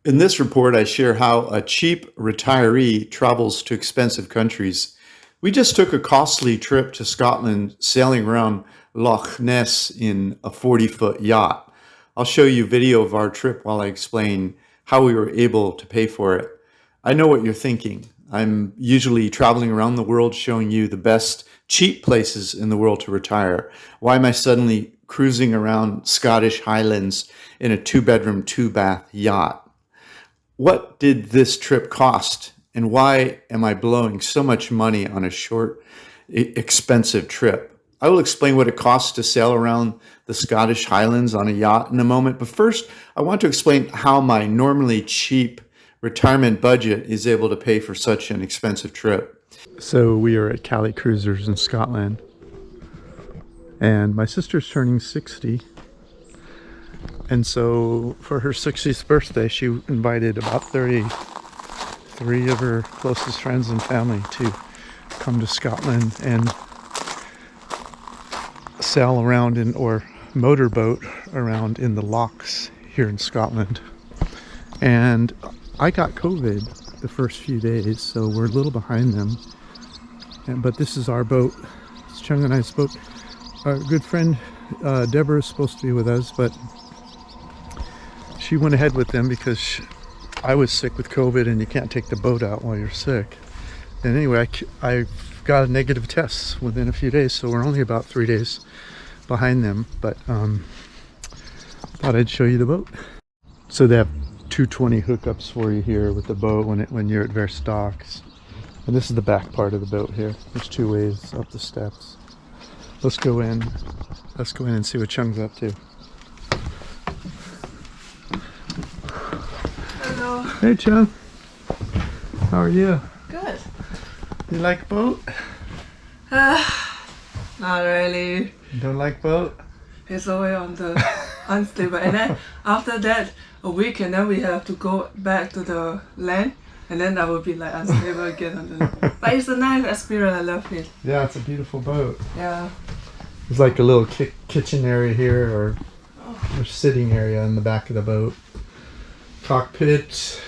In this report, I share how a cheap retiree travels to expensive countries. We just took a costly trip to Scotland, sailing around Loch Ness in a 40-foot yacht. I'll show you video of our trip while I explain how we were able to pay for it. I know what you're thinking. I'm usually traveling around the world showing you the best cheap places in the world to retire. Why am I suddenly cruising around Scottish Highlands in a 2-bedroom, 2-bath yacht? What did this trip cost, and why am I blowing so much money on a short, expensive trip? I will explain what it costs to sail around the Scottish Highlands on a yacht in a moment, but first I want to explain how my normally cheap retirement budget is able to pay for such an expensive trip. So we are at Cali Cruisers in Scotland, and my sister's turning 60. And so for her 60th birthday, she invited about 33 of her closest friends and family to come to Scotland and sail around or motorboat around in the lochs here in Scotland. And I got COVID the first few days, so we're a little behind them. But this is our boat. It's Chung and I's boat. Our good friend Deborah is supposed to be with us, but she went ahead with them because I was sick with COVID and you can't take the boat out while you're sick. And anyway, I got a negative test within a few days, so we're only about 3 days behind them, but thought I'd show you the boat. So they have 220 hookups for you here with the boat when you're at 𝗪cie. And this is the back part of the boat here. There's 2 ways up the steps. Let's go in and see what Chung's up to. Hello. Hey Chung, how are you? Good. You like boat? Not really. You don't like boat? It's always on the unstable. And then after that, a week, and then we have to go back to the land. And then that will be like unstable again. But it's a nice experience. I love it. Yeah, it's a beautiful boat. Yeah. There's like a little kitchen area here, or sitting area in the back of the boat. Cockpit.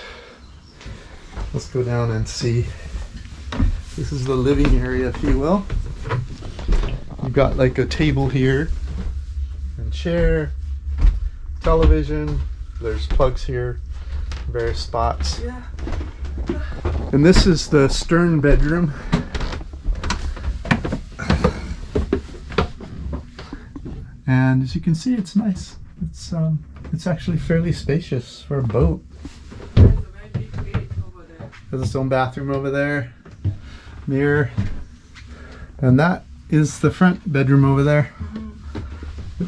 Let's go down and see. This is the living area, if you will. You've got like a table here, and chair, television. There's plugs here, various spots. Yeah. And this is the stern bedroom. And as you can see, it's nice. It's actually fairly spacious for a boat. There's a very big gate over there. There's its own bathroom over there, mirror, and that is the front bedroom over there.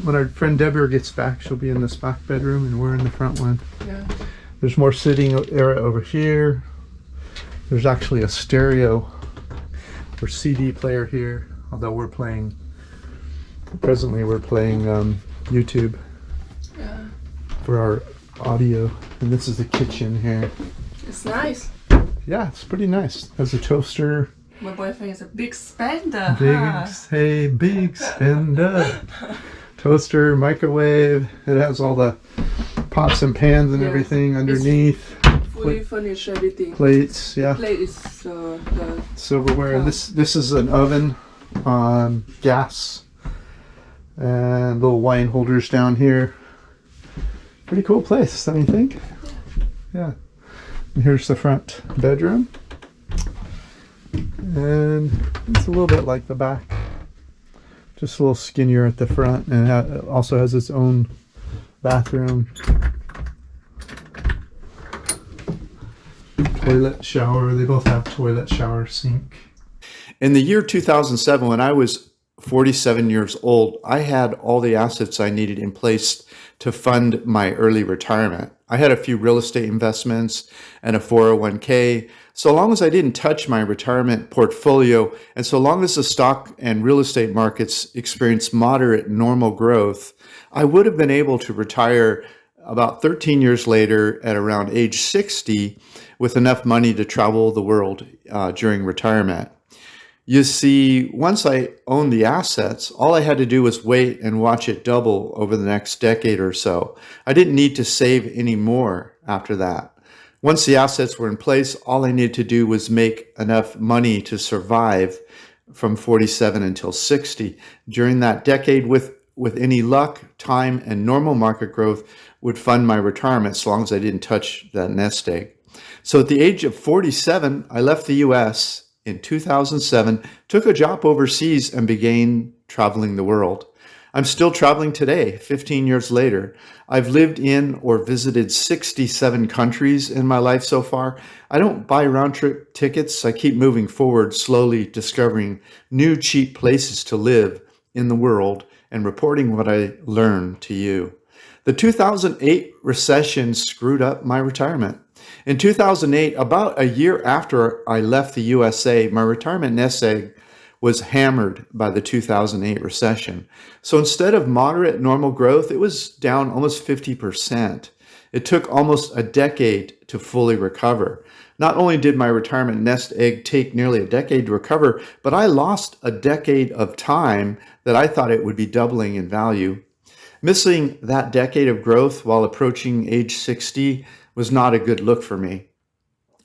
When our friend Deborah gets back, she'll be in this back bedroom, and we're in the front one. Yeah. There's more sitting area over here. There's actually a stereo or CD player here, although presently we're playing YouTube for our audio. And this is the kitchen here. It's nice. Yeah, it's pretty nice. Has a toaster. My boyfriend is a big spender. Big spender. Toaster, microwave. It has all the pots and pans and everything underneath. Fully furnished, everything. Plates, yeah. Plate is the silverware. And this is an oven on gas. And little wine holders down here. Pretty cool place, don't you think? Yeah. And here's the front bedroom. And it's a little bit like the back. Just a little skinnier at the front, and it also has its own bathroom. Toilet, shower. They both have toilet, shower, sink. In the year 2007, when I was 47 years old, I had all the assets I needed in place to fund my early retirement. I had a few real estate investments and a 401k. So long as I didn't touch my retirement portfolio, and so long as the stock and real estate markets experienced moderate normal growth, I would have been able to retire about 13 years later at around age 60 with enough money to travel the world during retirement. You see, once I owned the assets, all I had to do was wait and watch it double over the next decade or so. I didn't need to save any more after that. Once the assets were in place, all I needed to do was make enough money to survive from 47 until 60. During that decade, with any luck, time, and normal market growth, would fund my retirement as long as I didn't touch that nest egg. So at the age of 47, I left the US in 2007, took a job overseas, and began traveling the world. I'm still traveling today, 15 years later. I've lived in or visited 67 countries in my life so far. I don't buy round-trip tickets. I keep moving forward, slowly discovering new cheap places to live in the world and reporting what I learn to you. The 2008 recession screwed up my retirement. In 2008, about a year after I left the USA, my retirement nest egg was hammered by the 2008 recession. So instead of moderate normal growth, it was down almost 50%. It took almost a decade to fully recover. Not only did my retirement nest egg take nearly a decade to recover, but I lost a decade of time that I thought it would be doubling in value. Missing that decade of growth while approaching age 60 was not a good look for me.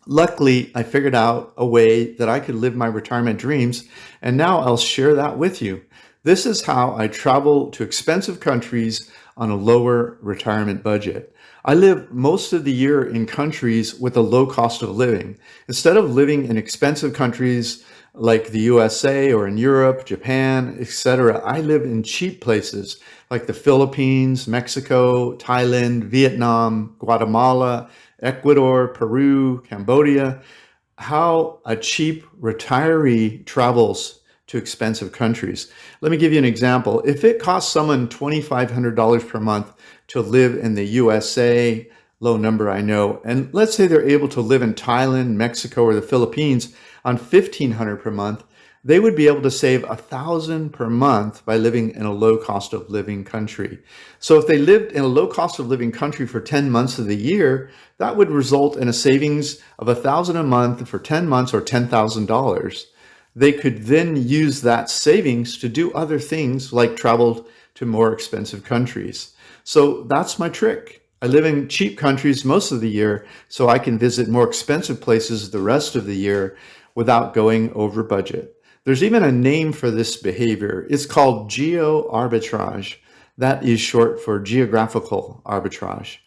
Luckily, I figured out a way that I could live my retirement dreams, and now I'll share that with you. This is how I travel to expensive countries on a lower retirement budget. I live most of the year in countries with a low cost of living. Instead of living in expensive countries like the USA or in Europe, Japan, etc., I live in cheap places like the Philippines, Mexico, Thailand, Vietnam, Guatemala, Ecuador, Peru, Cambodia. How a cheap retiree travels to expensive countries. Let me give you an example. If it costs someone $2,500 per month to live in the USA, low number I know, and let's say they're able to live in Thailand, Mexico, or the Philippines on $1,500 per month, they would be able to save $1,000 per month by living in a low cost of living country. So if they lived in a low cost of living country for 10 months of the year, that would result in a savings of $1,000 a month for 10 months or $10,000. They could then use that savings to do other things like travel to more expensive countries. So that's my trick. I live in cheap countries most of the year so I can visit more expensive places the rest of the year without going over budget. There's even a name for this behavior. It's called geo-arbitrage. That is short for geographical arbitrage.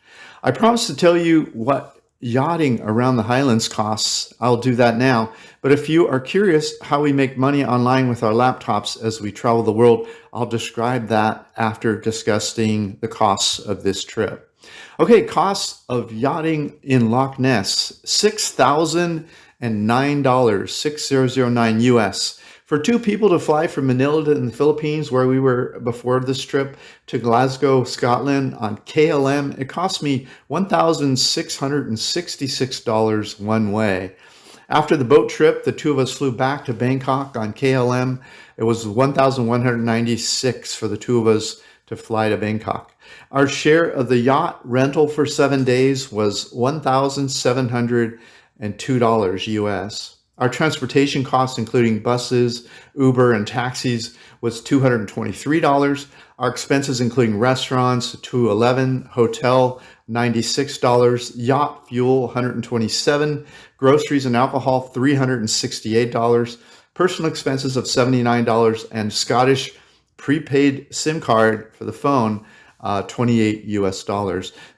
I promised to tell you what yachting around the Highlands costs. I'll do that now. But if you are curious how we make money online with our laptops as we travel the world, I'll describe that after discussing the costs of this trip. Okay, costs of yachting in Loch Ness, $6,009, 6009 US. For two people to fly from Manila to the Philippines, where we were before this trip, to Glasgow, Scotland on KLM, it cost me $1,666 one way. After the boat trip, the two of us flew back to Bangkok on KLM. It was $1,196 for the two of us to fly to Bangkok. Our share of the yacht rental for 7 days was $1,702 US. Our transportation costs, including buses, Uber, and taxis, was $223. Our expenses, including restaurants, $211, hotel, $96, yacht fuel, $127, groceries and alcohol, $368, personal expenses of $79, and Scottish prepaid SIM card for the phone, $28 US.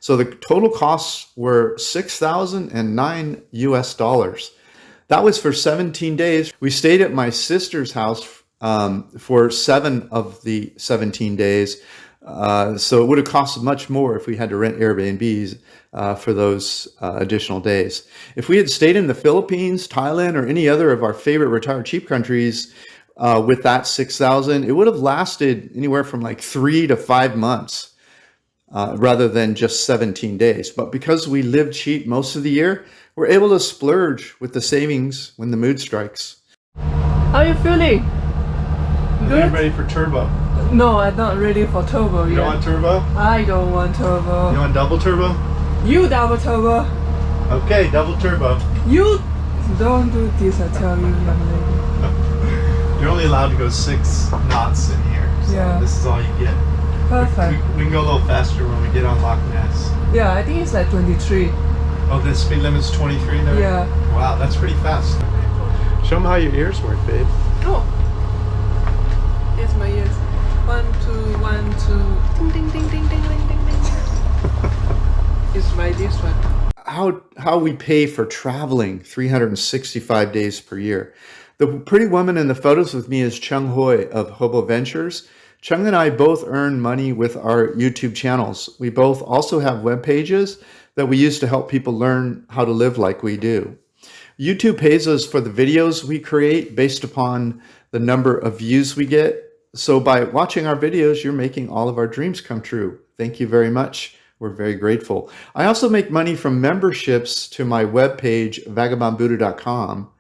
So the total costs were $6,009 US. That was for 17 days. We stayed at my sister's house for 7 of the 17 days. So it would have cost much more if we had to rent Airbnbs for those additional days. If we had stayed in the Philippines, Thailand, or any other of our favorite retired cheap countries with that 6,000, it would have lasted anywhere from like 3 to 5 months rather than just 17 days. But because we live cheap most of the year, we're able to splurge with the savings when the mood strikes. How are you feeling? Good? I'm ready for turbo. No, I'm not ready for turbo yet. You don't want turbo? I don't want turbo. You want double turbo? You double turbo. Okay, double turbo. You don't do this, I tell you, young lady. You're only allowed to go 6 knots in here. So Yeah. This is all you get. Perfect. We can go a little faster when we get on Loch Ness. Yeah, I think it's like 23. Oh, the speed limit's 23 now? Yeah. Wow, that's pretty fast. Show them how your ears work, babe. Oh. Here's my ears. 1, 2, 1, 2. Ding, ding, ding, ding, ding, ding, ding, ding. It's by this one. How we pay for traveling 365 days per year. The pretty woman in the photos with me is 𝗙 of 𝗂𝐵 Ventures. 𝗙 and I both earn money with our YouTube channels. We both also have web pages that we use to help people learn how to live like we do. YouTube pays us for the videos we create based upon the number of views we get. So by watching our videos, you're making all of our dreams come true. Thank you very much. We're very grateful. I also make money from memberships to my webpage, 𝗥𝗲𝗄𝐻.com.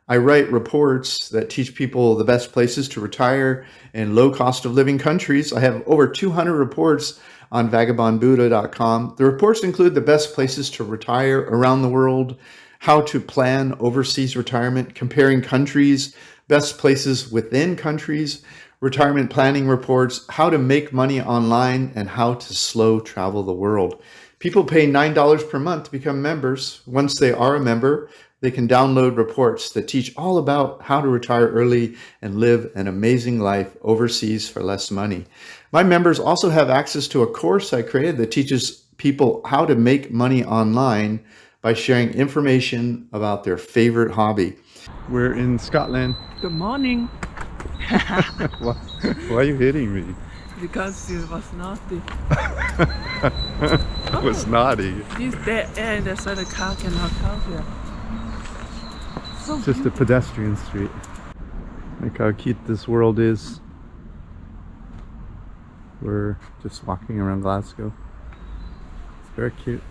I write reports that teach people the best places to retire in low cost of living countries. I have over 200 reports on 𝗥𝗲𝗄𝐻.com. The reports include the best places to retire around the world, how to plan overseas retirement, comparing countries, best places within countries, retirement planning reports, how to make money online, and how to slow travel the world. People pay $9 per month to become members. Once they are a member, they can download reports that teach all about how to retire early and live an amazing life overseas for less money. My members also have access to a course I created that teaches people how to make money online by sharing information about their favorite hobby. We're in Scotland. Good morning. Why are you hitting me? Because it was naughty. It was naughty. This dead end, that's why the car cannot come here. So It's just a pedestrian street. Look how cute this world is. We're just walking around Glasgow. It's very cute.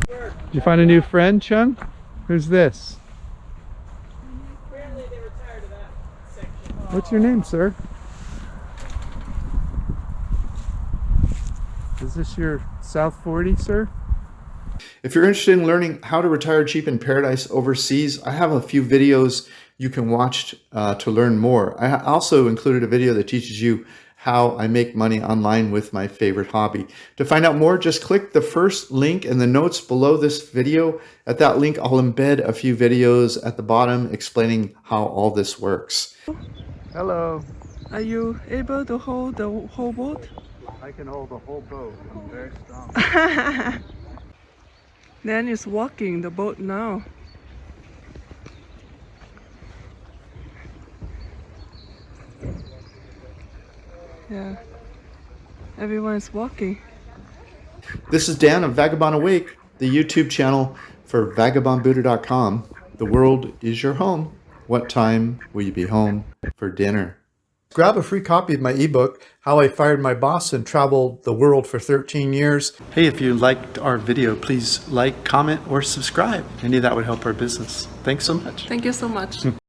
Did you find a new friend, 𝗙? Who's this? apparently they were tired of that section. What's your name, sir? Is this your South 40, sir? If you're interested in learning how to retire cheap in paradise overseas, I have a few videos you can watch to learn more. I also included a video that teaches you how I make money online with my favorite hobby. To find out more, just click the first link in the notes below this video. At that link, I'll embed a few videos at the bottom explaining how all this works. Hello. Are you able to hold the whole boat? I can hold the whole boat. I'm very strong. Dan is walking the boat now. Yeah, everyone is walking. This is Dan of Vagabond Awake, the YouTube channel for 𝗥𝗲𝗄𝐻.com. The world is your home. What time will you be home for dinner? Grab a free copy of my ebook, How I Fired My Boss and Traveled the World for 13 Years. Hey, if you liked our video, please like, comment, or subscribe. Any of that would help our business. Thanks so much. Thank you so much.